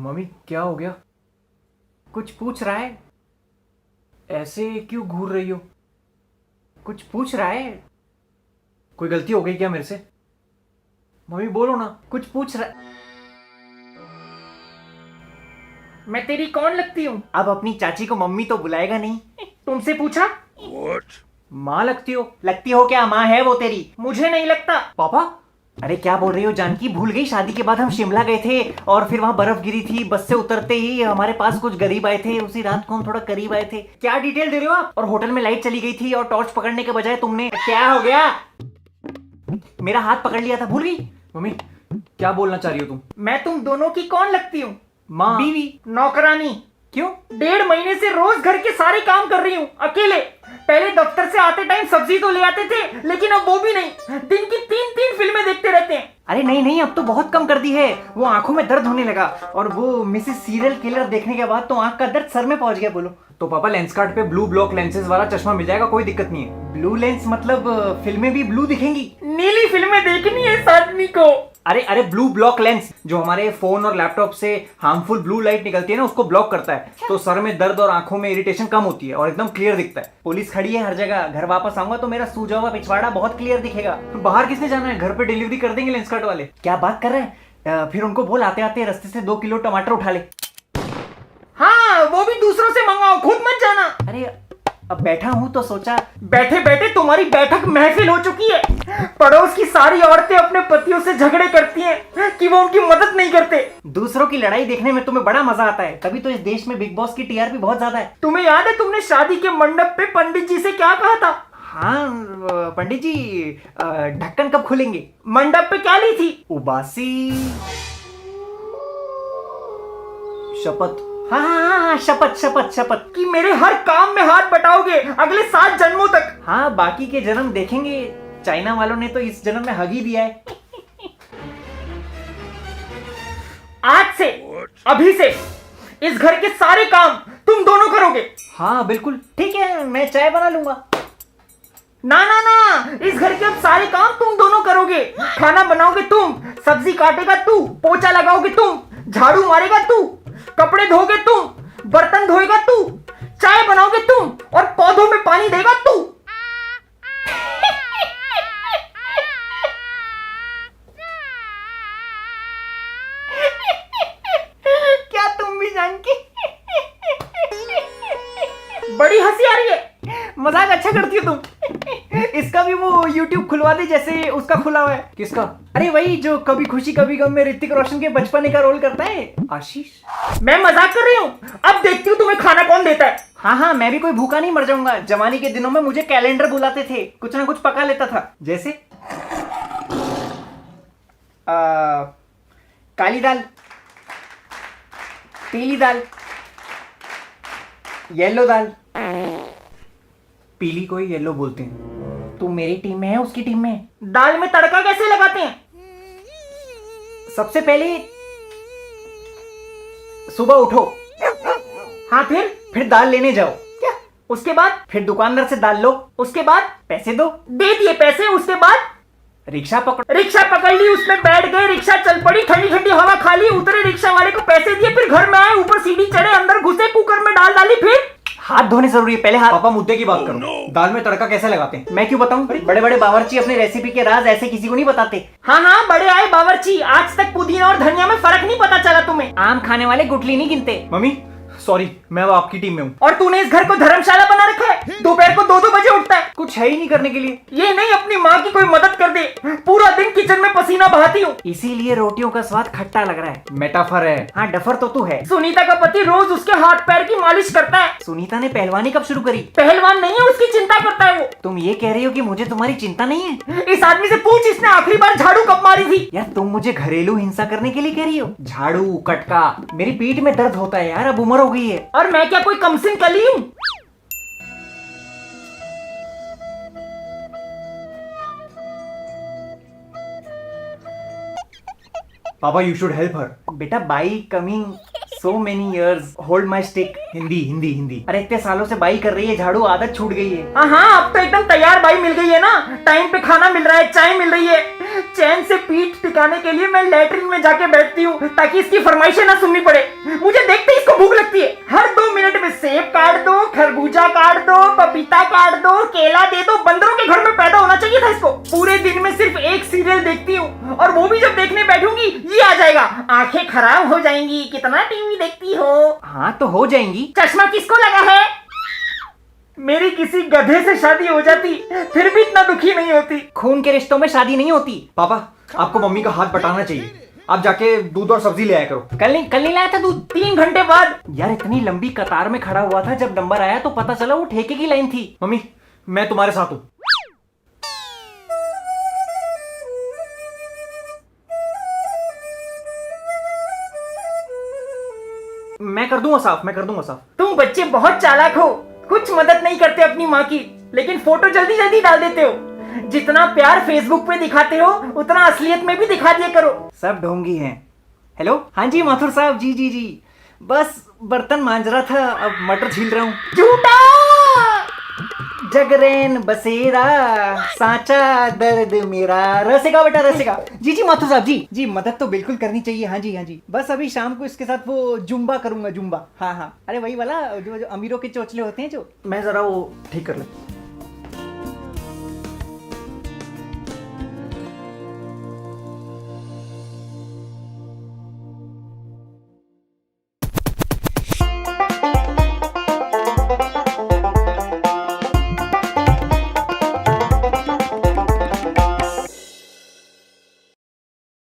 Mummy क्या हो गया? कुछ पूछ रहा है? ऐसे क्यों घूर रही हो? कुछ पूछ रहा है? कोई गलती हो गई क्या मेरे से? मम्मी बोलो ना, कुछ पूछ रहा है। मैं तेरी कौन लगती हूँ? अब अपनी चाची को मम्मी तो बुलाएगा नहीं। तुमसे पूछा? माँ लगती हो। लगती हो क्या? माँ है वो तेरी। मुझे नहीं लगता। पापा? अरे क्या बोल रही हो जानकी? भूल गई शादी के बाद हम शिमला गए थे और फिर वहां बर्फ गिरी थी। बस से उतरते ही हमारे पास कुछ गरीब आए थे। उसी रात को हम थोड़ा करीब आए थे। क्या डिटेल दे रहे हो आप? और होटल में लाइट चली गई थी और टॉर्च पकड़ने के बजाय तुमने क्या हो गया? मेरा हाथ पकड़ लिया था, भूल गई? मम्मी क्या बोलना चाह रही हो तुम? मैं तुम दोनों की कौन लगती हूँ? माँ। बीवी, नौकरानी। क्यों? 1.5 महीने से रोज घर के सारे काम कर रही हूँ अकेले। पहले दफ्तर से आते टाइम सब्जी तो ले आते थे, लेकिन अब वो भी नहीं। दिन की 3 फिल्में देखते रहते हैं। अरे नहीं नहीं, अब तो बहुत कम कर दी है। वो आंखों में दर्द होने लगा और वो मिसेस सीरियल किलर देखने के बाद तो आंख का दर्द सर में पहुंच गया। बोलो तो पापा लेंस कार्ट पे ब्लू ब्लॉक लेंसेज वाला चश्मा मिल जाएगा, कोई दिक्कत नहीं है। ब्लू लेंस मतलब फिल्में भी ब्लू दिखेंगी? नीली फिल्में देखनी है इस आदमी को। अरे अरे ब्लू ब्लॉक लेंस जो हमारे फोन और लैपटॉप से हार्मफुल ब्लू लाइट निकलती है ना, उसको ब्लॉक करता है। तो सर में दर्द और आंखों में इरिटेशन कम होती है और एकदम क्लियर दिखता है। पुलिस खड़ी है हर जगह। घर वापस आऊंगा तो मेरा सूजा हुआ पिछवाड़ा बहुत क्लियर दिखेगा। बाहर किसने जाना है? घर पे डिलीवरी कर देंगे लेंस कार्ट वाले। क्या बात कर रहे हैं? फिर उनको बोल आते आते रास्ते से 2 किलो टमाटर उठा ले। हाँ, वो भी दूसरों से मंगाओ, खुद मत जाना। अरे अब बैठा हूं तो सोचा। बैठे बैठे तुम्हारी बैठक महफिल हो चुकी है। पड़ोस की सारी औरतें अपने पतियों से झगड़े करती हैं कि वो उनकी मदद नहीं करते। दूसरों की लड़ाई देखने में तुम्हें बड़ा मजा आता है, तभी तो इस देश में बिग बॉस की टीआरपी बहुत ज्यादा है। तुम्हें याद है तुमने शादी के मंडप पे पंडित जी से क्या कहा था? हाँ पंडित जी, ढक्कन कब खुलेंगे? मंडप पे क्या ली थी? उबासी शपथ। हाँ हाँ हाँ हाँ, शपथ शपथ शपथ। कि मेरे हर काम में हाथ बटाओगे अगले 7 जन्मों तक। हाँ बाकी के जन्म देखेंगे। चाइना वालों ने तो इस जन्म में हग ही दिया है। आज से, अभी से इस घर के सारे काम तुम दोनों करोगे। हाँ बिल्कुल ठीक है, मैं चाय बना लूंगा। ना ना ना, इस घर के अब सारे काम तुम दोनों करोगे। खाना बनाओगे तुम, सब्जी काटेगा तू, पोछा लगाओगे तुम, झाड़ू मारेगा तू, कपड़े धोगे तुम, बर्तन धोएगा तू, चाय बनाओगे तुम और पौधों में पानी देगा तू। क्या तुम भी जानकी? बड़ी हंसी आ रही है। मजाक अच्छा करती हो तुम। इसका भी वो YouTube खुलवा दे जैसे उसका खुला हुआ है। किसका? अरे वही जो कभी खुशी कभी गम में ऋतिक रोशन के बचपने का रोल करता है, आशीष। मैं मजाक कर रही हूँ। अब देखती हूँ तुम्हें खाना कौन देता है। हाँ हाँ, मैं भी कोई भूखा नहीं मर जाऊंगा। जवानी के दिनों में मुझे कैलेंडर बुलाते थे, कुछ ना कुछ पका लेता था। जैसे काली दाल, पीली दाल, येलो दाल। पीली को ही येलो बोलते हैं। तू मेरी टीम में है, उसकी टीम में है। दाल में तड़का कैसे लगाते हैं? सबसे पहले सुबह उठो। हाँ फिर दाल लेने जाओ। क्या? उसके बाद? फिर दुकानदार से दाल लो। उसके बाद? पैसे दो। दे दिए पैसे। उसके बाद? रिक्शा पकड़ो। रिक्शा पकड़ ली, उसमें बैठ गए, रिक्शा चल पड़ी, ठंडी ठंडी हवा खा ली, उतरे, रिक्शा वाले को पैसे दिए, फिर घर में आए, ऊपर सीढ़ी चढ़े, अंदर घुसे, कुकर में दाल डाली, फिर हाथ धोने जरूरी है पहले। हाथ। पापा मुद्दे की बात करो। दाल में तड़का कैसे लगाते हैं? मैं क्यों बताऊं? बड़े बड़े बावर्ची अपने रेसिपी के राज ऐसे किसी को नहीं बताते। हाँ हाँ, बड़े आए बावर्ची। आज तक पुदीना और धनिया में फर्क नहीं पता चला तुम्हें। आम खाने वाले गुठली नहीं गिनते। मम्मी सॉरी, मैं अब आपकी टीम में हूँ। और तूने इस घर को धर्मशाला बना रखा है। दोपहर को 2-2 बजे उठता है। कुछ है ही नहीं करने के लिए। ये नहीं अपनी माँ की कोई मदद कर दे। पूरा दिन किचन में पसीना बहाती हूँ। इसीलिए रोटियों का स्वाद खट्टा लग रहा है। मेटाफर है। हाँ डफर तो तू है। सुनीता का पति रोज उसके हाथ पैर की मालिश करता है। सुनीता ने पहलवानी कब शुरू करी? पहलवान नहीं है, उसकी चिंता करता है वो। तुम ये कह रही हो कि मुझे तुम्हारी चिंता नहीं है? इस आदमी से पूछ, इसने आखिरी बार झाड़ू कब मारी थी? यार तुम मुझे घरेलू हिंसा करने के लिए कह रही हो? झाड़ू कटका, मेरी पीठ में दर्द होता है यार, अब उम्र हो गई है। और मैं क्या कोई कमसिन कली हूँ? पापा यू शुड हेल्प हर। बेटा by coming so many years, hold my stick. Hindi Hindi Hindi. अरे इतने सालों से बाई कर रही है, झाड़ू आदत छूट गई है। हाँ, अब तो एकदम तैयार बाई मिल गई है ना। टाइम पे खाना मिल रहा है, चाय मिल रही है, चैन से पीठ टिकाने के लिए मैं लेटरिन में जाके बैठती हूँ ताकि इसकी फरमाइशें ना सुननी पड़े। मुझे देखते ही इसको भूख लगती है। हर 2 मिनट में सेब काट दो, खरबूजा काट दो, पपीता काट दो, केला दे दो। बंदरों के घर में पैदा होना चाहिए था इसको। पूरे दिन में सिर्फ एक सीरियल देखती हूँ और वो भी जब देखने बैठूंगी ये आ जाएगा, आंखें खराब हो जाएंगी, कितना टीवी देखती हो। हाँ तो हो जाएंगी। चश्मा किसको लगा है? मेरी किसी गधे से शादी हो जाती फिर भी इतना दुखी नहीं होती। खून के रिश्तों में शादी नहीं होती। पापा आपको मम्मी का हाथ बटाना चाहिए। आप जाके दूध और सब्जी ले आया करो। कल नहीं लाया था दूध? 3 घंटे बाद। यार इतनी लंबी कतार में खड़ा हुआ था, जब नंबर आया तो पता चला वो ठेके की लाइन थी। मम्मी मैं तुम्हारे साथ हूँ। मैं कर दूंगा साफ। तुम बच्चे बहुत चालाक हो, कुछ मदद नहीं करते अपनी माँ की, लेकिन फोटो जल्दी जल्दी डाल देते हो। जितना प्यार फेसबुक पे दिखाते हो उतना असलियत में भी दिखा दिया करो। सब ढोंगी हैं। हेलो, हाँ जी माथुर साहब, जी बस बर्तन मांज रहा था, अब मटर छील रहा हूँ। झूठा। जगरेन बसेरा साचा दर्द मेरा। रसेगा बेटा रसेगा। जी माथुर साहब, जी मदद तो बिल्कुल करनी चाहिए। हाँ जी बस अभी शाम को इसके साथ वो जुम्बा करूंगा, जुम्बा। हाँ अरे वही वाला जो अमीरों के चोचले होते हैं जो। मैं जरा वो ठीक कर लेता हूँ।